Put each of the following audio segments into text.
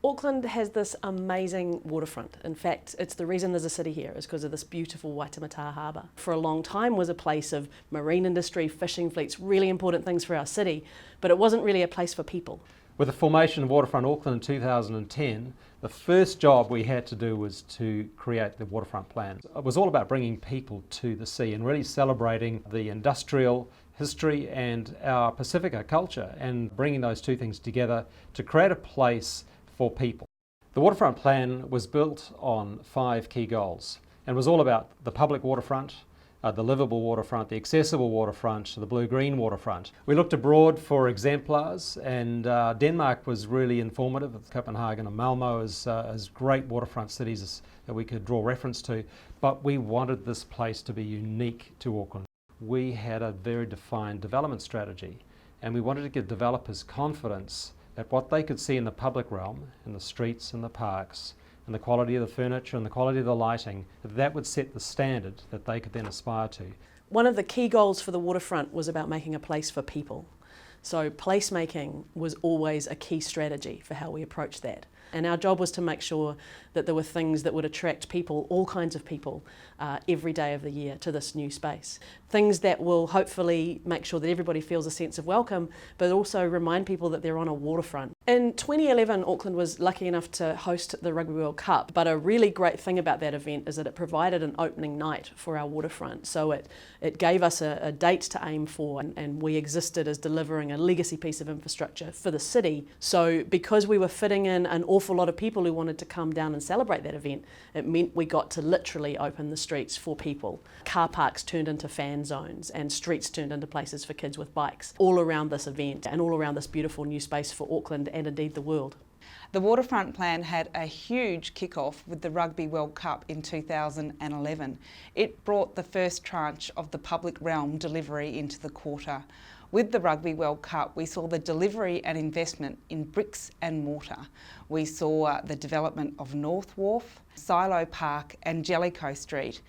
Auckland has this amazing waterfront. In fact, it's the reason there's a city here is because of this beautiful Waitemata harbour. For a long time was a place of marine industry, fishing fleets, really important things for our city, but it wasn't really a place for people. With the formation of Waterfront Auckland in 2010, the first job we had to do was to create the Waterfront Plan. It was all about bringing people to the sea and really celebrating the industrial history and our Pacifica culture and bringing those two things together to create a place for people. The Waterfront Plan was built on 5 key goals and was all about the public waterfront, the livable waterfront, the accessible waterfront, the blue-green waterfront. We looked abroad for exemplars, and Denmark was really informative, with Copenhagen and Malmo as great waterfront cities that we could draw reference to, but we wanted this place to be unique to Auckland. We had a very defined development strategy, and we wanted to give developers confidence that what they could see in the public realm, in the streets and the parks, and the quality of the furniture and the quality of the lighting, that would set the standard that they could then aspire to. One of the key goals for the waterfront was about making a place for people. So placemaking was always a key strategy for how we approached that. And our job was to make sure that there were things that would attract people, all kinds of people, every day of the year to this new space. Things that will hopefully make sure that everybody feels a sense of welcome, but also remind people that they're on a waterfront. In 2011, Auckland was lucky enough to host the Rugby World Cup, but a really great thing about that event is that it provided an opening night for our waterfront. So it gave us a date to aim for, and we existed as delivering a legacy piece of infrastructure for the city. So because we were fitting in an awful lot of people who wanted to come down and celebrate that event, it meant we got to literally open the streets for people. Car parks turned into fan zones and streets turned into places for kids with bikes, all around this event and all around this beautiful new space for Auckland and indeed the world. The Waterfront Plan had a huge kick-off with the Rugby World Cup in 2011. It brought the first tranche of the public realm delivery into the quarter. With the Rugby World Cup, we saw the delivery and investment in bricks and mortar. We saw the development of North Wharf, Silo Park and Jellicoe Street,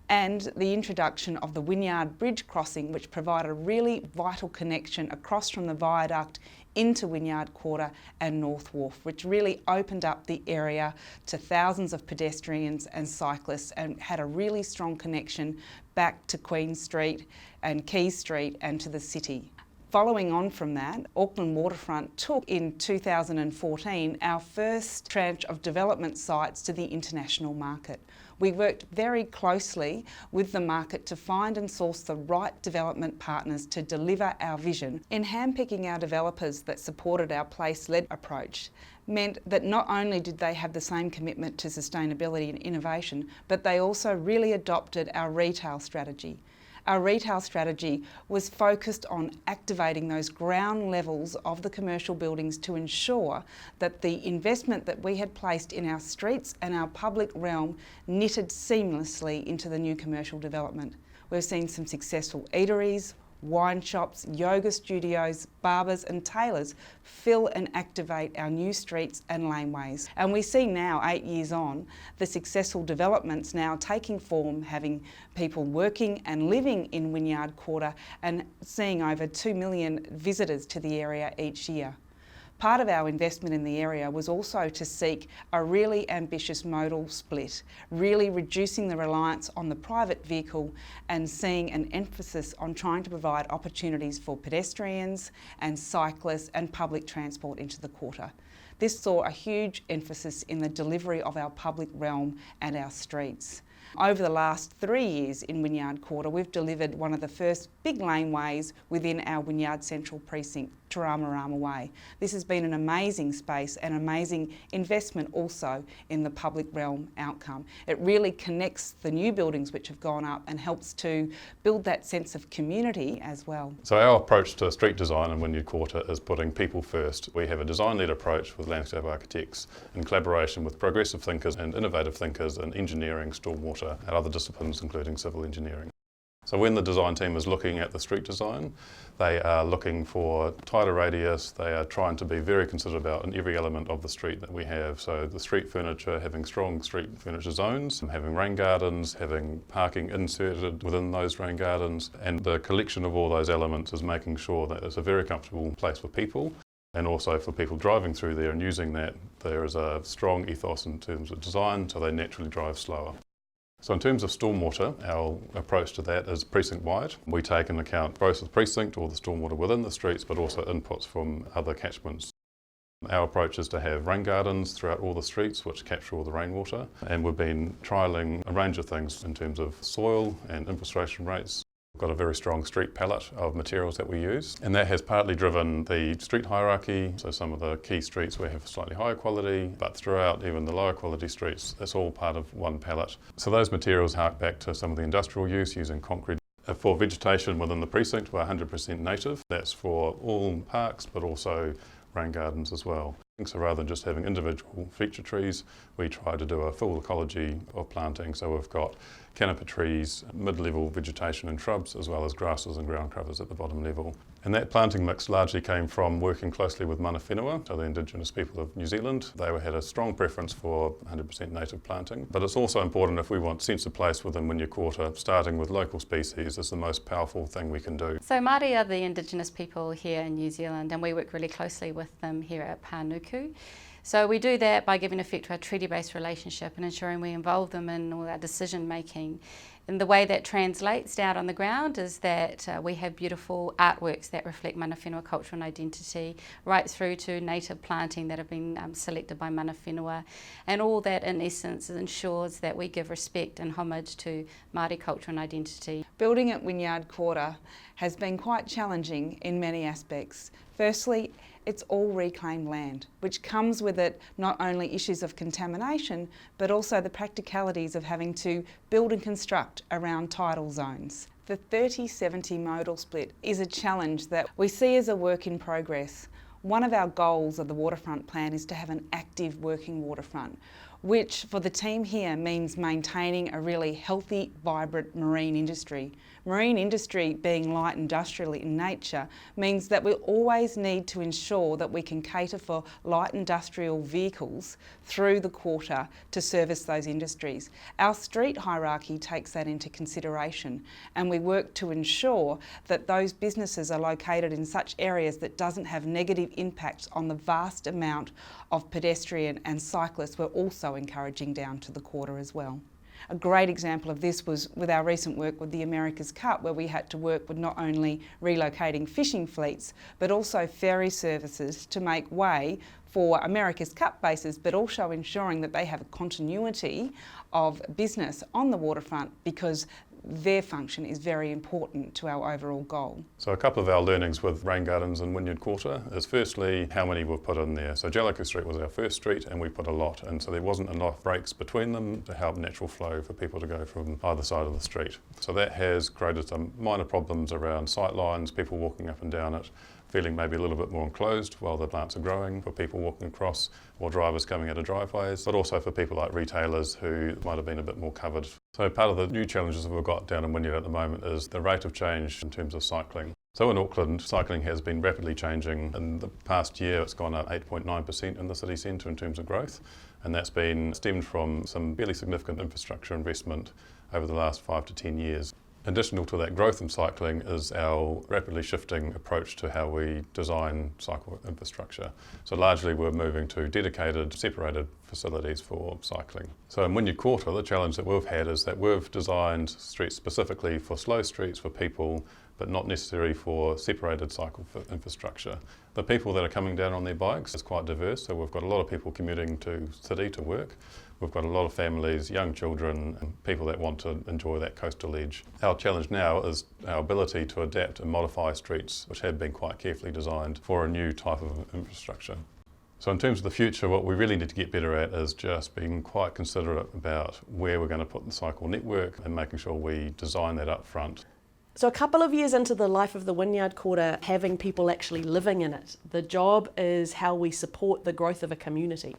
and the introduction of the Wynyard Bridge crossing, which provided a really vital connection across from the viaduct into Wynyard Quarter and North Wharf, which really opened up the area to thousands of pedestrians and cyclists and had a really strong connection back to Queen Street and Quay Street and to the city. Following on from that, Auckland Waterfront took in 2014 our first tranche of development sites to the international market. We worked very closely with the market to find and source the right development partners to deliver our vision. In handpicking our developers that supported our place-led approach meant that not only did they have the same commitment to sustainability and innovation, but they also really adopted our retail strategy. Our retail strategy was focused on activating those ground levels of the commercial buildings to ensure that the investment that we had placed in our streets and our public realm knitted seamlessly into the new commercial development. We've seen some successful eateries, wine shops, yoga studios, barbers and tailors fill and activate our new streets and laneways. And we see now, 8 years on, the successful developments now taking form, having people working and living in Wynyard Quarter and seeing over 2 million visitors to the area each year. Part of our investment in the area was also to seek a really ambitious modal split, really reducing the reliance on the private vehicle and seeing an emphasis on trying to provide opportunities for pedestrians and cyclists and public transport into the quarter. This saw a huge emphasis in the delivery of our public realm and our streets. Over the last 3 years in Wynyard Quarter, we've delivered one of the first big laneways within our Wynyard Central Precinct, Turamarama Way. This has been an amazing space and amazing investment also in the public realm outcome. It really connects the new buildings which have gone up and helps to build that sense of community as well. So our approach to street design in Wynyard Quarter is putting people first. We have a design-led approach with landscape architects in collaboration with progressive thinkers and innovative thinkers in engineering, stormwater and other disciplines including civil engineering. So when the design team is looking at the street design, they are looking for tighter radius, they are trying to be very considerate about in every element of the street that we have. So the street furniture, having strong street furniture zones, having rain gardens, having parking inserted within those rain gardens, and the collection of all those elements is making sure that it's a very comfortable place for people. And also for people driving through there and using that, there is a strong ethos in terms of design, so they naturally drive slower. So in terms of stormwater, our approach to that is precinct-wide. We take into account both the precinct or the stormwater within the streets, but also inputs from other catchments. Our approach is to have rain gardens throughout all the streets which capture all the rainwater, and we've been trialling a range of things in terms of soil and infiltration rates. We've got a very strong street palette of materials that we use, and that has partly driven the street hierarchy. So some of the key streets we have slightly higher quality, but throughout even the lower quality streets, it's all part of one palette. So those materials hark back to some of the industrial use using concrete. For vegetation within the precinct, we're 100% native. That's for all parks, but also rain gardens as well. So rather than just having individual feature trees, we try to do a full ecology of planting. So we've got canopy trees, mid-level vegetation and shrubs, as well as grasses and ground covers at the bottom level. And that planting mix largely came from working closely with mana whenua, so the Indigenous people of New Zealand. They had a strong preference for 100% native planting. But it's also important if we want sense of place within Wynyard Quarter, starting with local species is the most powerful thing we can do. So Māori are the Indigenous people here in New Zealand, and we work really closely with them here at Panuku. So we do that by giving effect to our treaty-based relationship and ensuring we involve them in all our decision making. And the way that translates out on the ground is that we have beautiful artworks that reflect mana whenua culture and identity, right through to native planting that have been selected by mana whenua. And all that in essence ensures that we give respect and homage to Māori culture and identity. Building at Wynyard Quarter has been quite challenging in many aspects. Firstly, it's all reclaimed land, which comes with it not only issues of contamination, but also the practicalities of having to build and construct around tidal zones. The 30-70 modal split is a challenge that we see as a work in progress. One of our goals of the Waterfront plan is to have an active working waterfront, which for the team here means maintaining a really healthy, vibrant marine industry. Marine industry, being light industrial in nature, means that we always need to ensure that we can cater for light industrial vehicles through the quarter to service those industries. Our street hierarchy takes that into consideration, and we work to ensure that those businesses are located in such areas that doesn't have negative impacts on the vast amount of pedestrian and cyclists we're also encouraging down to the quarter as well. A great example of this was with our recent work with the America's Cup, where we had to work with not only relocating fishing fleets, but also ferry services to make way for America's Cup bases, but also ensuring that they have a continuity of business on the waterfront because their function is very important to our overall goal. So a couple of our learnings with rain gardens in Wynyard Quarter is firstly how many we've put in there. So Jellicoe Street was our first street and we put a lot, and so there wasn't enough breaks between them to help natural flow for people to go from either side of the street. So that has created some minor problems around sight lines, people walking up and down it, feeling maybe a little bit more enclosed while the plants are growing for people walking across or drivers coming out of driveways, but also for people like retailers who might have been a bit more covered. So part of the new challenges that we've got down in Wynyard at the moment is the rate of change in terms of cycling. So in Auckland, cycling has been rapidly changing. In the past year, it's gone up 8.9% in the city centre in terms of growth, and that's been stemmed from some fairly significant infrastructure investment over the last 5 to 10 years. Additional to that growth in cycling is our rapidly shifting approach to how we design cycle infrastructure. So largely we're moving to dedicated, separated facilities for cycling. So in Wynyard Quarter, the challenge that we've had is that we've designed streets specifically for slow streets for people, but not necessarily for separated cycle infrastructure. The people that are coming down on their bikes is quite diverse, so we've got a lot of people commuting to city to work. We've got a lot of families, young children, and people that want to enjoy that coastal edge. Our challenge now is our ability to adapt and modify streets which have been quite carefully designed for a new type of infrastructure. So in terms of the future, what we really need to get better at is just being quite considerate about where we're going to put the cycle network and making sure we design that up front. So a couple of years into the life of the Wynyard Quarter, having people actually living in it, the job is how we support the growth of a community.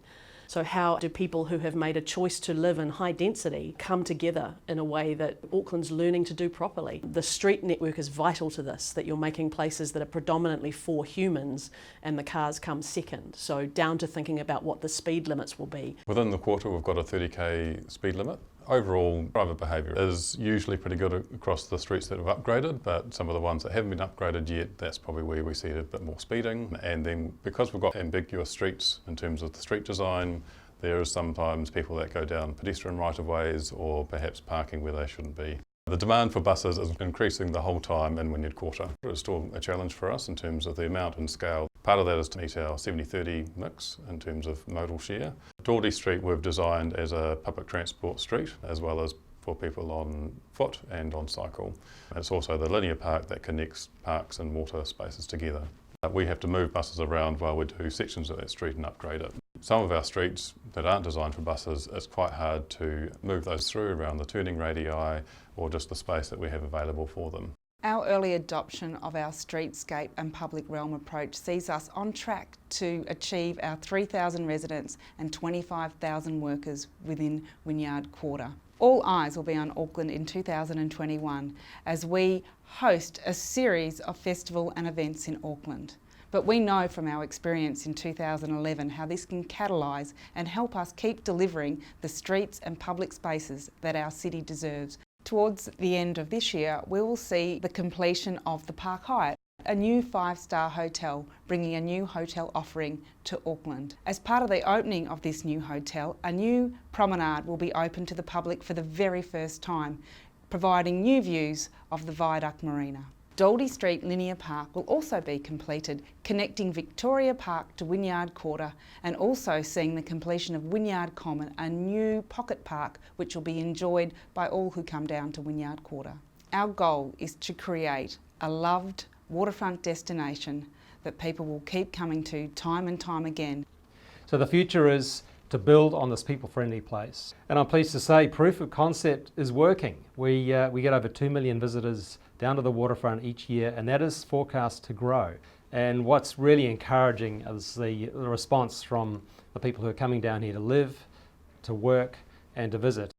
So how do people who have made a choice to live in high density come together in a way that Auckland's learning to do properly? The street network is vital to this, that you're making places that are predominantly for humans and the cars come second. So down to thinking about what the speed limits will be. Within the quarter we've got a 30k speed limit, Overall, driver behaviour is usually pretty good across the streets that have upgraded, but some of the ones that haven't been upgraded yet, that's probably where we see a bit more speeding. And then because we've got ambiguous streets in terms of the street design, there is sometimes people that go down pedestrian right-of-ways or perhaps parking where they shouldn't be. The demand for buses is increasing the whole time in Wynyard Quarter. It's still a challenge for us in terms of the amount and scale. Part of that is to meet our 70-30 mix in terms of modal share. Dawdy Street we've designed as a public transport street as well as for people on foot and on cycle. It's also the linear park that connects parks and water spaces together. We have to move buses around while we do sections of that street and upgrade it. Some of our streets that aren't designed for buses, it's quite hard to move those through around the turning radii or just the space that we have available for them. Our early adoption of our streetscape and public realm approach sees us on track to achieve our 3,000 residents and 25,000 workers within Wynyard Quarter. All eyes will be on Auckland in 2021 as we host a series of festival and events in Auckland. But we know from our experience in 2011 how this can catalyse and help us keep delivering the streets and public spaces that our city deserves. Towards the end of this year, we will see the completion of the Park Hyatt, a new 5-star hotel, bringing a new hotel offering to Auckland. As part of the opening of this new hotel, a new promenade will be open to the public for the very first time, providing new views of the Viaduct Marina. Dawdy Street Linear Park will also be completed, connecting Victoria Park to Wynyard Quarter and also seeing the completion of Wynyard Common, a new pocket park which will be enjoyed by all who come down to Wynyard Quarter. Our goal is to create a loved waterfront destination that people will keep coming to time and time again. So the future is to build on this people-friendly place. And I'm pleased to say proof of concept is working. We get over 2 million visitors down to the waterfront each year, and that is forecast to grow. And what's really encouraging is the response from the people who are coming down here to live, to work, and to visit.